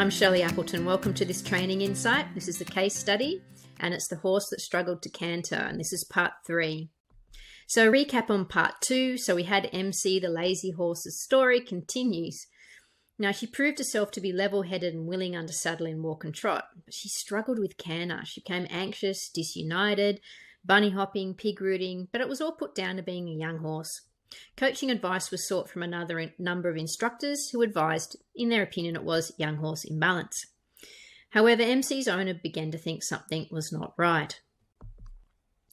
I'm Shelley Appleton. Welcome to this training insight. This is the case study, and it's the horse that struggled to canter, and this is part 3. So recap on part 2. So we had MC, the lazy horse's story continues. Now, she proved herself to be level-headed and willing under saddle in walk and trot, but she struggled with canter. She became anxious, disunited, bunny hopping, pig rooting, but it was all put down to being a young horse. Coaching advice was sought from another number of instructors who advised, in their opinion, it was young horse imbalance. However, MC's owner began to think something was not right.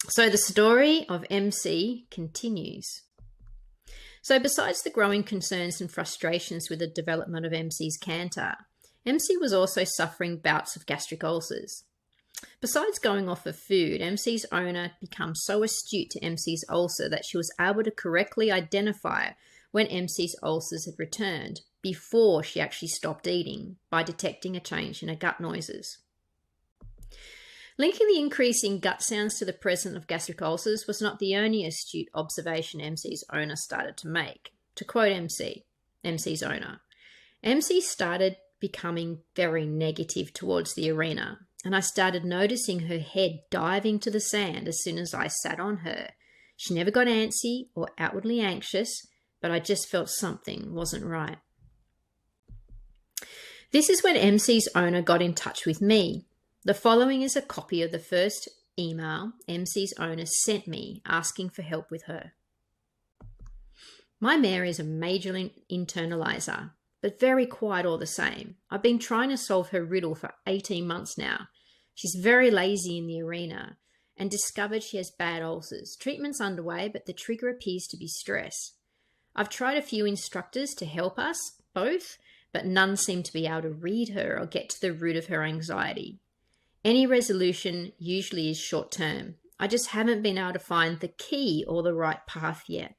So the story of MC continues. So besides the growing concerns and frustrations with the development of MC's canter, MC was also suffering bouts of gastric ulcers. Besides going off of food, MC's owner became so astute to MC's ulcer that she was able to correctly identify when MC's ulcers had returned before she actually stopped eating by detecting a change in her gut noises. Linking the increase in gut sounds to the presence of gastric ulcers was not the only astute observation MC's owner started to make. To quote MC's owner, MC started becoming very negative towards the arena, and I started noticing her head diving to the sand as soon as I sat on her. She never got antsy or outwardly anxious, but I just felt something wasn't right. This is when MC's owner got in touch with me. The following is a copy of the first email MC's owner sent me asking for help with her. My mare is a major internalizer, but very quiet all the same. I've been trying to solve her riddle for 18 months now. She's very lazy in the arena and discovered she has bad ulcers. Treatment's underway, but the trigger appears to be stress. I've tried a few instructors to help us both, but none seem to be able to read her or get to the root of her anxiety. Any resolution usually is short term. I just haven't been able to find the key or the right path yet.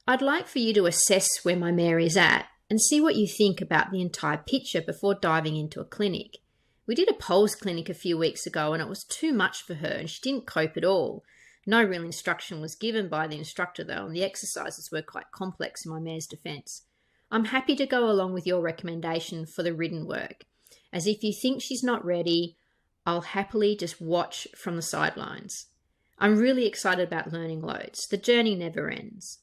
I'd like for you to assess where my mare is at and see what you think about the entire picture before diving into a clinic. We did a Pulse clinic a few weeks ago and it was too much for her and she didn't cope at all. No real instruction was given by the instructor though, and the exercises were quite complex in my mare's defence. I'm happy to go along with your recommendation for the ridden work, as if you think she's not ready, I'll happily just watch from the sidelines. I'm really excited about learning loads. The journey never ends.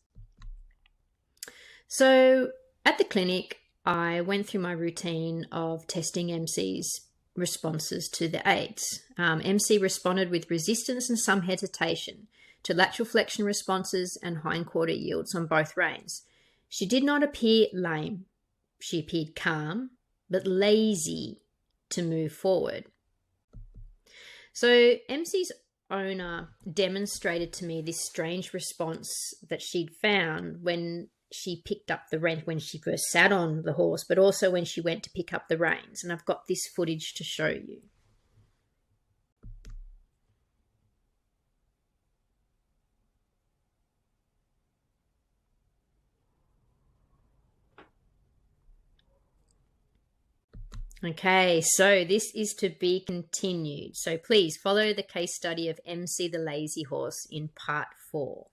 So at the clinic, I went through my routine of testing MC's responses to the aids. MC responded with resistance and some hesitation to lateral flexion responses and hindquarter yields on both reins. She did not appear lame. She appeared calm, but lazy to move forward. So MC's owner demonstrated to me this strange response that she'd found when she picked up the reins, when she first sat on the horse, but also when she went to pick up the reins. And I've got this footage to show you. Okay, so this is to be continued. So please follow the case study of MC the Lazy Horse in part 4.